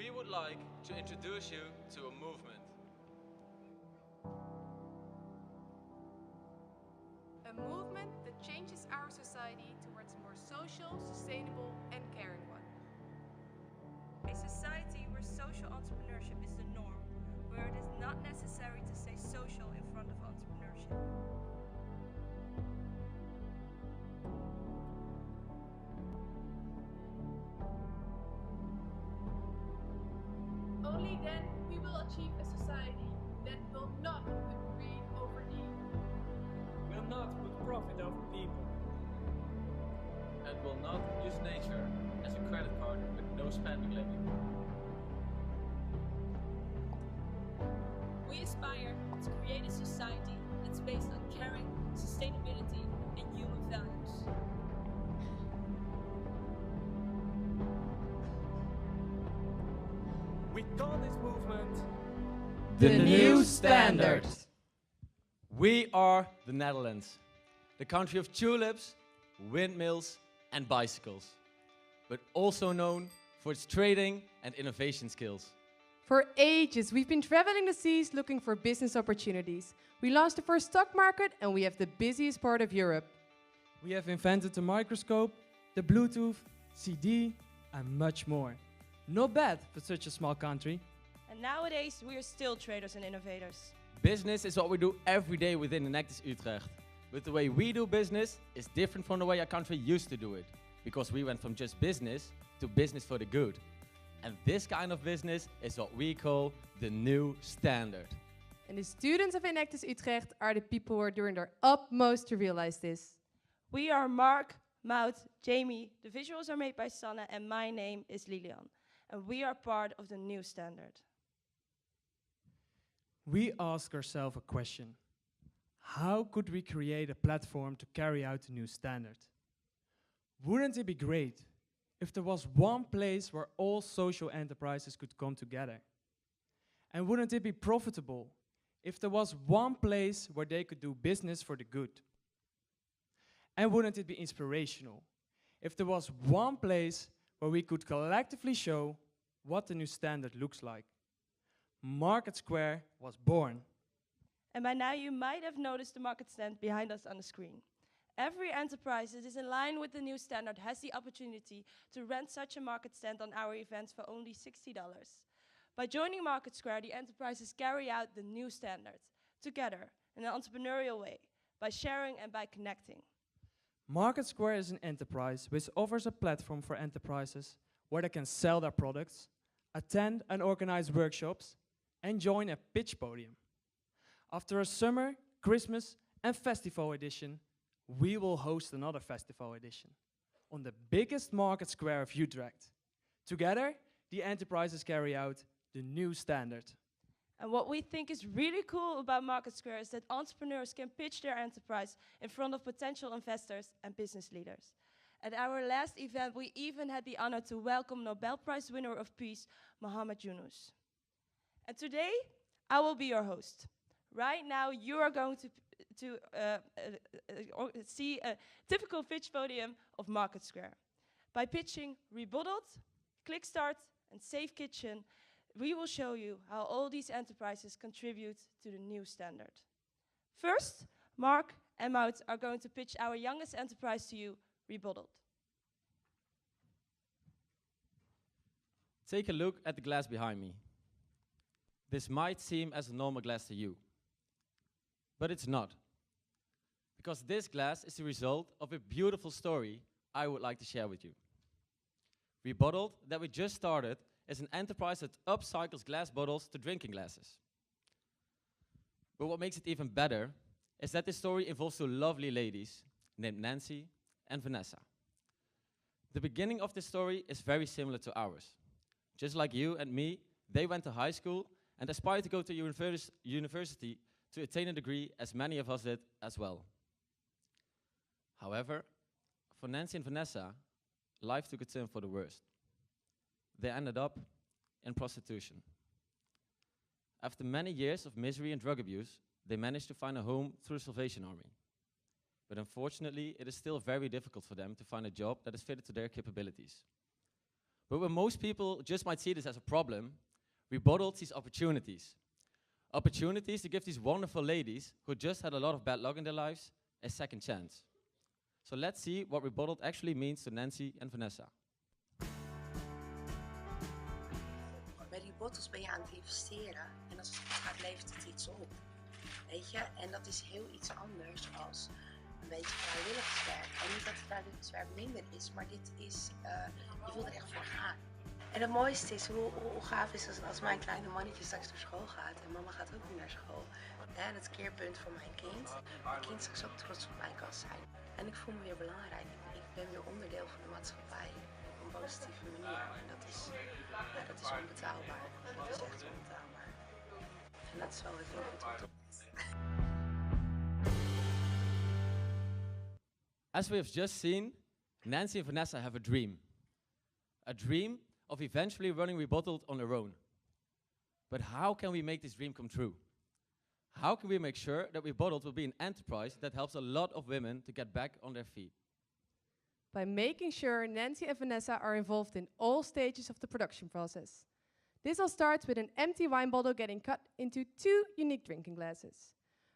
we would like to introduce you to a movement. A movement that changes our society towards a more social, sustainable, and caring one. A society where social entrepreneurship is the norm, where it is not necessary to say social in front of entrepreneurship. Only then we will achieve a society that will not put greed over need. Will not put profit over people. And will not use nature as a credit card with no spending limit. We aspire to create a society that's based on caring, sustainability, and human values. We call this movement The New Standard. We are the Netherlands, the country of tulips, windmills, and bicycles, but also known for its trading and innovation skills. For ages, we've been traveling the seas looking for business opportunities. We launched the first stock market and we have the busiest part of Europe. We have invented the microscope, the Bluetooth, CD, and much more. Not bad for such a small country. And nowadays, we are still traders and innovators. Business is what we do every day within Enactus Utrecht. But the way we do business is different from the way our country used to do it. Because we went from just business to business for the good. And this kind of business is what we call the new standard. And the students of Enactus Utrecht are the people who are doing their utmost to realize this. We are Mark, Maud, Jamie, the visuals are made by Sanne, and my name is Lilian. And we are part of the new standard. We ask ourselves a question. How could we create a platform to carry out the new standard? Wouldn't it be great if there was one place where all social enterprises could come together? And wouldn't it be profitable if there was one place where they could do business for the good? And wouldn't it be inspirational if there was one place where we could collectively show what the new standard looks like? Market Square was born. And by now you might have noticed the market stand behind us on the screen. Every enterprise that is in line with the new standard has the opportunity to rent such a market stand on our events for only $60. By joining Market Square, the enterprises carry out the new standard together in an entrepreneurial way, by sharing and by connecting. Market Square is an enterprise which offers a platform for enterprises where they can sell their products, attend and organize workshops, and join a pitch podium. After a summer, Christmas, and festival edition, we will host another festival edition on the biggest market square of Utrecht. Together, the enterprises carry out the new standard. And what we think is really cool about Market Square is that entrepreneurs can pitch their enterprise in front of potential investors and business leaders. At our last event, we even had the honor to welcome Nobel Prize winner of Peace, Muhammad Yunus. And today, I will be your host. Right now, you are going to see a typical pitch podium of Market Square. By pitching Rebottled, Click Start, and Safe Kitchen, we will show you how all these enterprises contribute to the new standard. First, Mark and Maud are going to pitch our youngest enterprise to you, Rebottled. Take a look at the glass behind me. This might seem as a normal glass to you, but it's not. Because this glass is the result of a beautiful story I would like to share with you. Rebottled, that we just started, is an enterprise that upcycles glass bottles to drinking glasses. But what makes it even better is that this story involves two lovely ladies named Nancy and Vanessa. The beginning of this story is very similar to ours. Just like you and me, they went to high school and aspired to go to university to attain a degree, as many of us did as well. However, for Nancy and Vanessa, life took a turn for the worst. They ended up in prostitution. After many years of misery and drug abuse, they managed to find a home through the Salvation Army. But unfortunately, it is still very difficult for them to find a job that is fitted to their capabilities. But when most people just might see this as a problem, Rebottled sees opportunities. Opportunities to give these wonderful ladies who just had a lot of bad luck in their lives a second chance. So let's see what Rebottled actually means to Nancy and Vanessa. Bij die bottles ben je aan het investeren en als het goed gaat levert het iets op. Weet je, en dat is heel iets anders als een beetje vrijwilligerswerk. En niet dat vrijwilligerswerk minder is, maar dit is, je wilt er echt voor gaan. En het mooiste is, hoe gaaf is het als mijn kleine mannetje straks naar school gaat en mama gaat ook weer naar school. En het keerpunt voor mijn kind. Mijn kind straks ook trots op mij kan zijn. En ik voel me weer belangrijk. Ik ben weer onderdeel van de maatschappij. Op een positieve manier. En dat is onbetaalbaar. Dat is echt onbetaalbaar. En dat is wel heel goed. As we have just seen, Nancy and Vanessa have a dream. A dream of eventually running Rebottled on their own. But how can we make this dream come true? How can we make sure that Rebottled will be an enterprise that helps a lot of women to get back on their feet? By making sure Nancy and Vanessa are involved in all stages of the production process. This all starts with an empty wine bottle getting cut into 2 unique drinking glasses.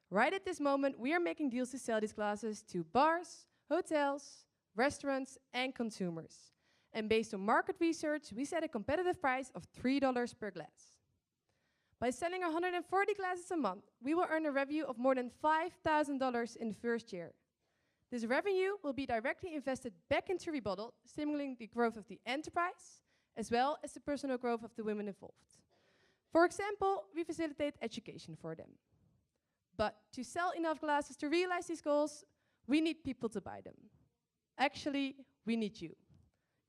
Right at this moment, we are making deals to sell these glasses to bars, hotels, restaurants, and consumers. And based on market research, we set a competitive price of $3 per glass. By selling 140 glasses a month, we will earn a revenue of more than $5,000 in the first year. This revenue will be directly invested back into Rebottled, stimulating the growth of the enterprise, as well as the personal growth of the women involved. For example, we facilitate education for them. But to sell enough glasses to realize these goals, we need people to buy them. Actually, we need you.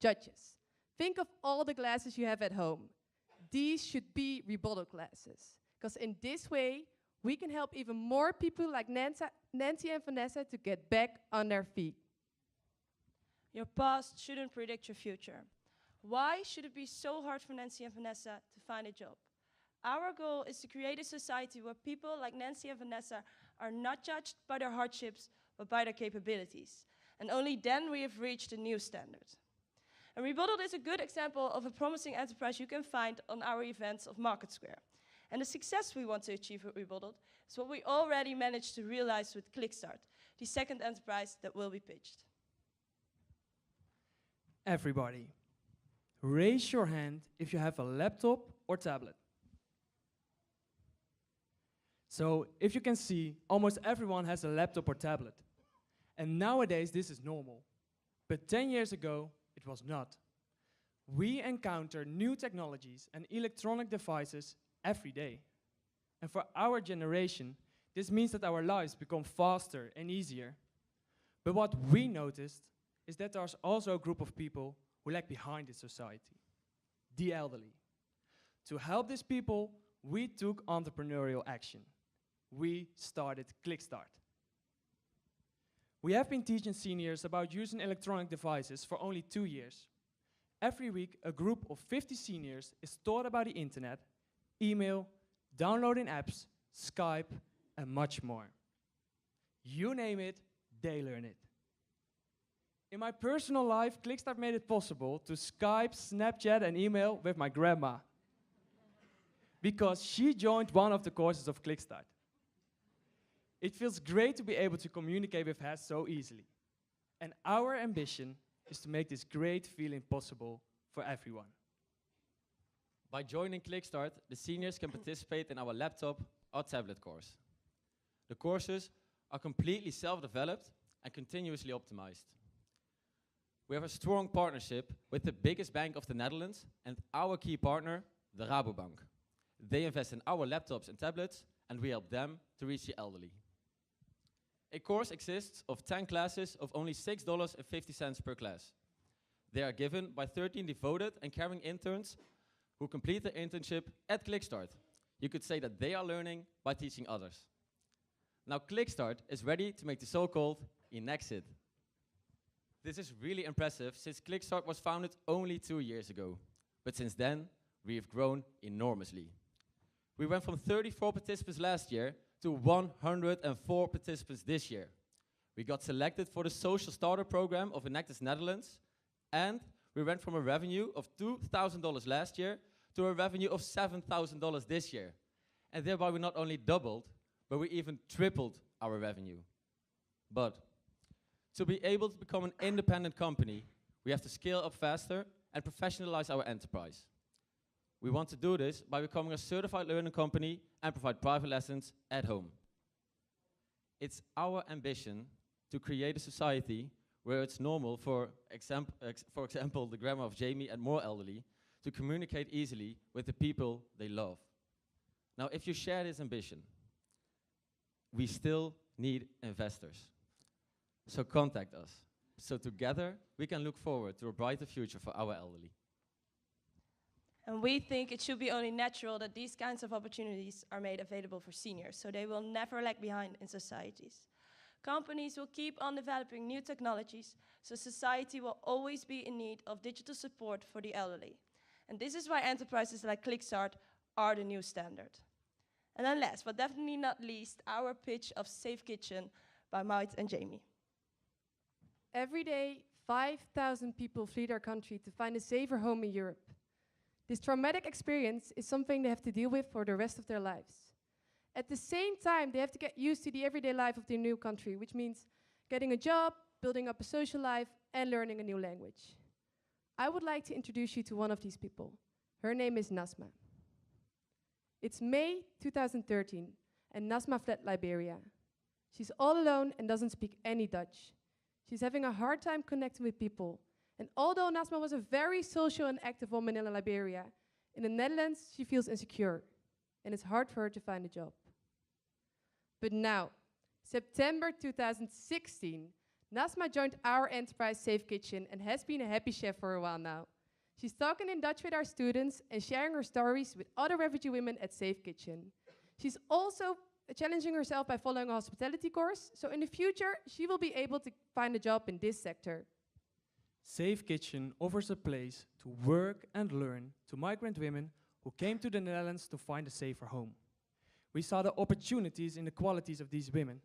Judges, think of all the glasses you have at home. These should be Rebottled glasses, because in this way, we can help even more people like Nancy and Vanessa to get back on their feet. Your past shouldn't predict your future. Why should it be so hard for Nancy and Vanessa to find a job? Our goal is to create a society where people like Nancy and Vanessa are not judged by their hardships, but by their capabilities. And only then we have reached a new standard. And Rebottled is a good example of a promising enterprise you can find on our events of Market Square. And the success we want to achieve with Rebottled is what we already managed to realize with Clickstart, the second enterprise that will be pitched. Everybody, raise your hand if you have a laptop or tablet. So, if you can see, almost everyone has a laptop or tablet. And nowadays, this is normal. But 10 years ago, it was not. We encounter new technologies and electronic devices every day. And for our generation, this means that our lives become faster and easier. But what we noticed is that there's also a group of people who lag behind in society, the elderly. To help these people, we took entrepreneurial action. We started Clickstart. We have been teaching seniors about using electronic devices for only 2 years. Every week, a group of 50 seniors is taught about the internet, email, downloading apps, Skype, and much more. You name it, they learn it. In my personal life, Clickstart made it possible to Skype, Snapchat, and email with my grandma, because she joined one of the courses of Clickstart. It feels great to be able to communicate with her so easily. And our ambition is to make this great feeling possible for everyone. By joining Clickstart, the seniors can participate in our laptop or tablet course. The courses are completely self-developed and continuously optimized. We have a strong partnership with the biggest bank of the Netherlands and our key partner, the Rabobank. They invest in our laptops and tablets, and we help them to reach the elderly. A course consists of 10 classes of only $6.50 per class. They are given by 13 devoted and caring interns who complete their internship at Clickstart. You could say that they are learning by teaching others. Now Clickstart is ready to make the so-called Enactus. This is really impressive since Clickstart was founded only 2 years ago. But since then, we have grown enormously. We went from 34 participants last year to 104 participants this year. We got selected for the Social Starter Program of Enactus Netherlands, and We went from a revenue of $2,000 last year to a revenue of $7,000 this year. And thereby we not only doubled, but we even tripled our revenue. But to be able to become an independent company, we have to scale up faster and professionalize our enterprise. We want to do this by becoming a certified learning company and provide private lessons at home. It's our ambition to create a society where it's normal for example, the grandma of Jamie and more elderly to communicate easily with the people they love. Now, if you share this ambition, we still need investors. So contact us. So together, we can look forward to a brighter future for our elderly. And we think it should be only natural that these kinds of opportunities are made available for seniors, so they will never lag behind in societies. Companies will keep on developing new technologies, so society will always be in need of digital support for the elderly. And this is why enterprises like ClickStart are the new standard. And then last, but definitely not least, our pitch of Safe Kitchen by Maud and Jamie. Every day, 5,000 people flee their country to find a safer home in Europe. This traumatic experience is something they have to deal with for the rest of their lives. At the same time, they have to get used to the everyday life of their new country, which means getting a job, building up a social life, and learning a new language. I would like to introduce you to one of these people. Her name is Nasma. It's May 2013, and Nasma fled Liberia. She's all alone and doesn't speak any Dutch. She's having a hard time connecting with people. And although Nasma was a very social and active woman in Liberia, in the Netherlands she feels insecure, and it's hard for her to find a job. But now, September 2016, Nasma joined our enterprise Safe Kitchen and has been a happy chef for a while now. She's talking in Dutch with our students and sharing her stories with other refugee women at Safe Kitchen. She's also challenging herself by following a hospitality course, so in the future she will be able to find a job in this sector. Safe Kitchen offers a place to work and learn to migrant women who came to the Netherlands to find a safer home. We saw the opportunities in the qualities of these women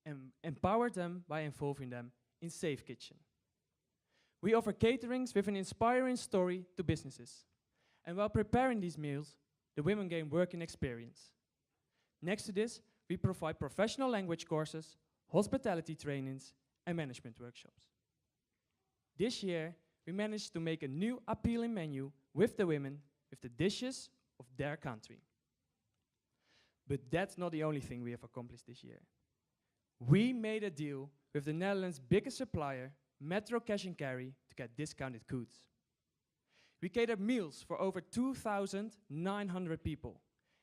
and empowered them by involving them in Safe Kitchen. We offer caterings with an inspiring story to businesses. And while preparing these meals, the women gain working experience. Next to this, we provide professional language courses, hospitality trainings, and management workshops. This year, we managed to make a new appealing menu with the women with the dishes of their country. But that's not the only thing we have accomplished this year. We made a deal with the Netherlands' biggest supplier, Metro Cash and Carry, to get discounted goods. We catered meals for over 2,900 people,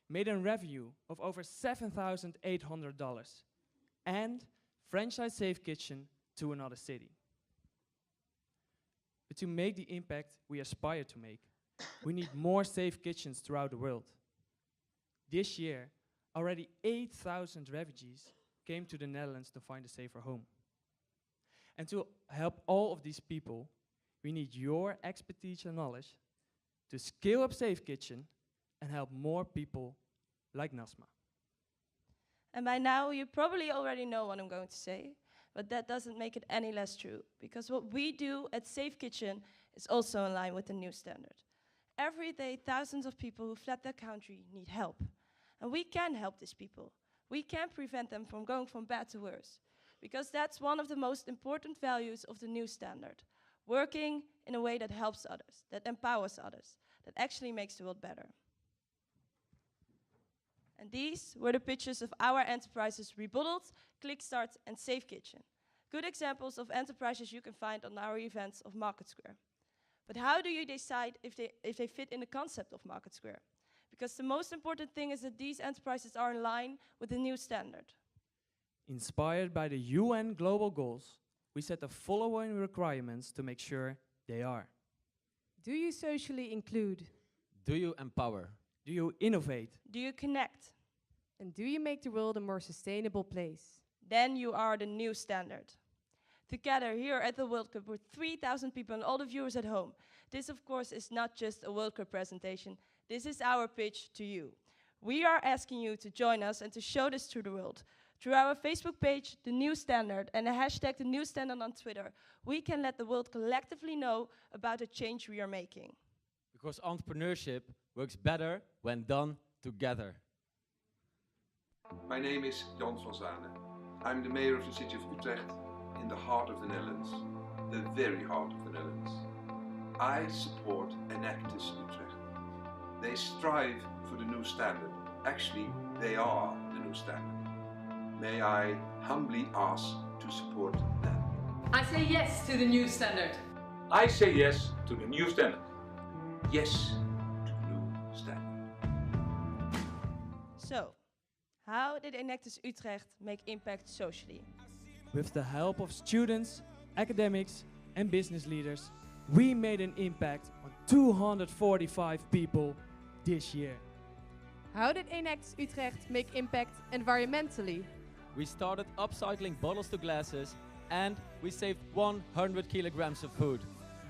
made a revenue of over $7,800, and franchised Safe Kitchen to another city. But to make the impact we aspire to make, we need more safe kitchens throughout the world. This year, already 8,000 refugees came to the Netherlands to find a safer home. And to help all of these people, we need your expertise and knowledge to scale up Safe Kitchen and help more people like Nasma. And by now, you probably already know what I'm going to say, but that doesn't make it any less true, because what we do at Safe Kitchen is also in line with the new standard. Every day, thousands of people who fled their country need help. And we can help these people. We can prevent them from going from bad to worse, because that's one of the most important values of the new standard. Working in a way that helps others, that empowers others, that actually makes the world better. And these were the pitches of our enterprises Rebottled, ClickStart, and Safe Kitchen. Good examples of enterprises you can find on our events of Market Square. But how do you decide if they fit in the concept of Market Square? Because the most important thing is that these enterprises are in line with the new standard. Inspired by the UN global goals, we set the following requirements to make sure they are. Do you socially include? Do you empower? Do you innovate? Do you connect? And do you make the world a more sustainable place? Then you are the new standard. Together here at the World Cup with 3,000 people and all the viewers at home, this of course is not just a World Cup presentation, this is our pitch to you. We are asking you to join us and to show this to the world, Through our Facebook page, The New Standard, and the hashtag The New Standard on Twitter, we can let the world collectively know about the change we are making. Because entrepreneurship works better when done together. My name is Jan van Zanen. I'm the mayor of the city of Utrecht, in the heart of the Netherlands, the very heart of the Netherlands. I support Enactus Utrecht. They strive for the new standard. Actually, they are the new standard. May I humbly ask to support them? I say yes to the new standard. I say yes to the new standard. Yes to the new standard. So, how did Enactus Utrecht make impact socially? With the help of students, academics, and business leaders, we made an impact on 245 people this year. How did Enactus Utrecht make impact environmentally? We started upcycling bottles to glasses and we saved 100 kilograms of food.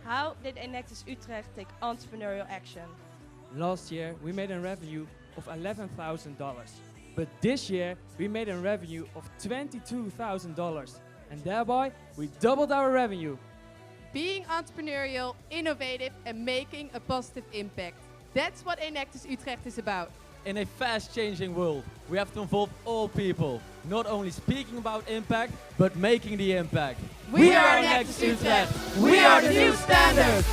How did Enactus Utrecht take entrepreneurial action? Last year, we made a revenue of $11,000. But this year, we made a revenue of $22,000. And thereby, we doubled our revenue. Being entrepreneurial, innovative, and making a positive impact. That's what Enactus Utrecht is about. In a fast-changing world, we have to involve all people, not only speaking about impact, but making the impact. We are Enactus Utrecht. We are the new standard.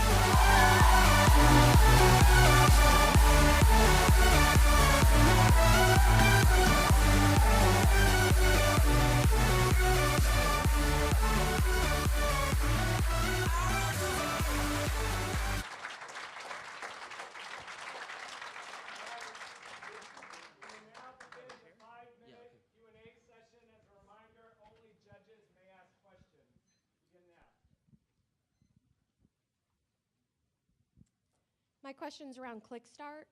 My question's around ClickStart.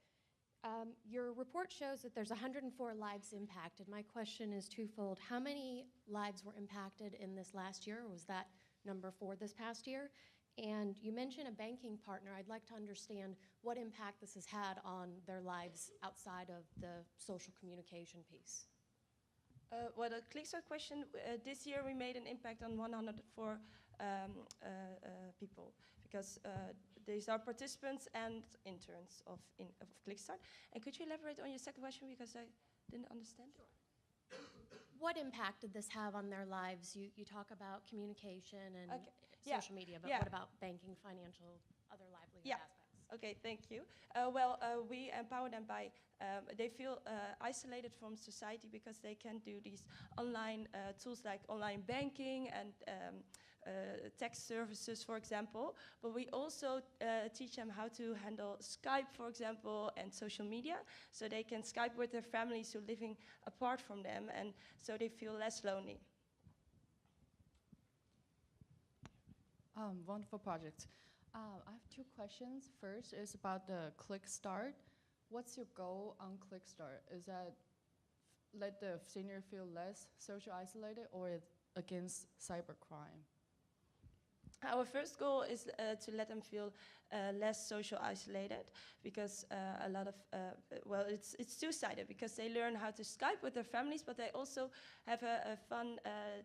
Your report shows that there's 104 lives impacted. My question is twofold. How many lives were impacted in this last year? Or was that number for this past year? And you mentioned a banking partner. I'd like to understand what impact this has had on their lives outside of the social communication piece. Well, the ClickStart question, this year we made an impact on 104 people, because these are participants and interns of ClickStart. And could you elaborate on your second question, because I didn't understand? What impact did this have on their lives? You talk about communication and social media, but what about banking, financial, other livelihood aspects? Okay, thank you. We empower them by, they feel isolated from society because they can do these online tools like online banking and tax services, for example. But we also teach them how to handle Skype, for example, and social media, so they can Skype with their families who are living apart from them, and so they feel less lonely. Wonderful project. I have two questions. First is about the ClickStart. What's your goal on ClickStart? Is that let the senior feel less social isolated, or against cybercrime? Our first goal is to let them feel less social isolated, because a lot of, well, it's two-sided, because they learn how to Skype with their families, but they also have a fun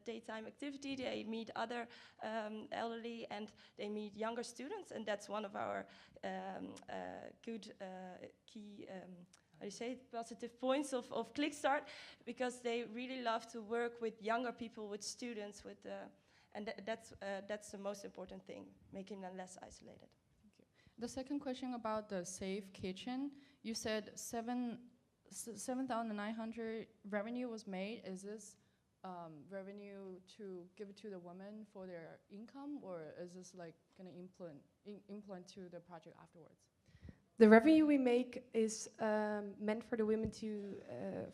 daytime activity. They meet other elderly, and they meet younger students, and that's one of our good key how do you say it, positive points of ClickStart, because they really love to work with younger people, with students, with and that's the most important thing, making them less isolated. Thank you. The second question about the safe kitchen, you said 7,900 revenue was made. Is this revenue to give it to the women for their income, or is this like going to implement to the project afterwards? The revenue we make is meant for the women to,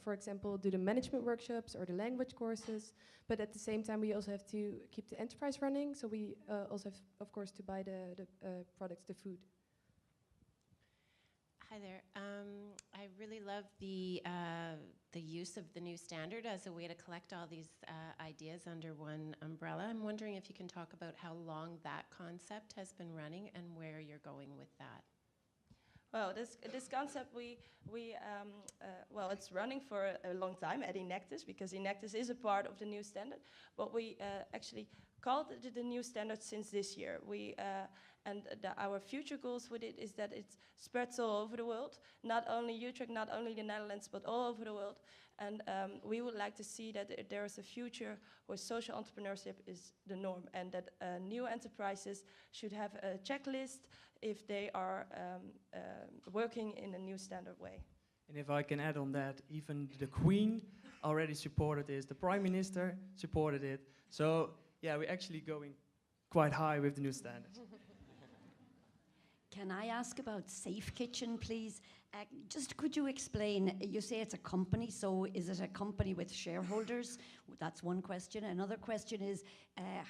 for example, do the management workshops or the language courses. But at the same time, we also have to keep the enterprise running. So we also have, of course, to buy the products, the food. Hi there. I really love the use of the new standard as a way to collect all these ideas under one umbrella. I'm wondering if you can talk about how long that concept has been running and where you're going with that. Well, this concept well, it's running for a long time at Enactus, because Enactus is a part of the new standard. But we actually called it the new standard since this year. Our future goals with it is that it spreads all over the world, not only Utrecht, not only the Netherlands, but all over the world. And we would like to see that there is a future where social entrepreneurship is the norm, and that new enterprises should have a checklist if they are working in a new standard way. And if I can add on that, even the Queen already supported this, the Prime Minister supported it. So yeah, we're actually going quite high with the new standard. Can I ask about Safe Kitchen, please? Just could you explain, you say it's a company, so is it a company with shareholders? That's one question. Another question is,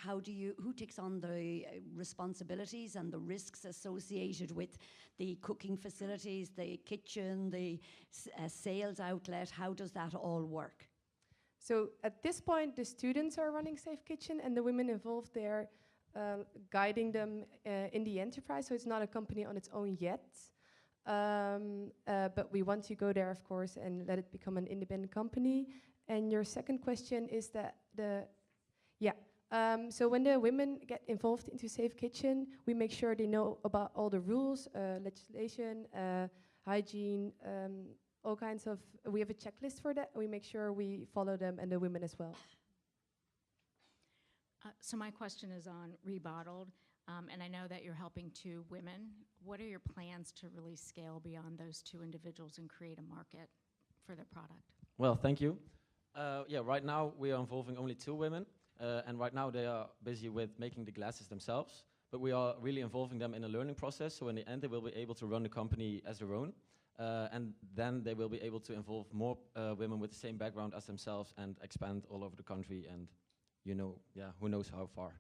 who takes on the responsibilities and the risks associated with the cooking facilities, the kitchen, the sales outlet? How does that all work? So at this point, the students are running Safe Kitchen, and the women involved there guiding them in the enterprise. So it's not a company on its own yet. But we want to go there, of course, and let it become an independent company. And your second question is that so when the women get involved into Safe Kitchen, we make sure they know about all the rules, legislation, hygiene, all kinds of. We have a checklist for that. We make sure we follow them, and the women as well. So my question is on Rebottled, and I know that you're helping 2 women. What are your plans to really scale beyond those 2 individuals and create a market for their product? Well, thank you. Right now we are involving only 2 women, and right now they are busy with making the glasses themselves, but we are really involving them in a learning process, so in the end they will be able to run the company as their own, and then they will be able to involve more women with the same background as themselves and expand all over the country, and who knows how far.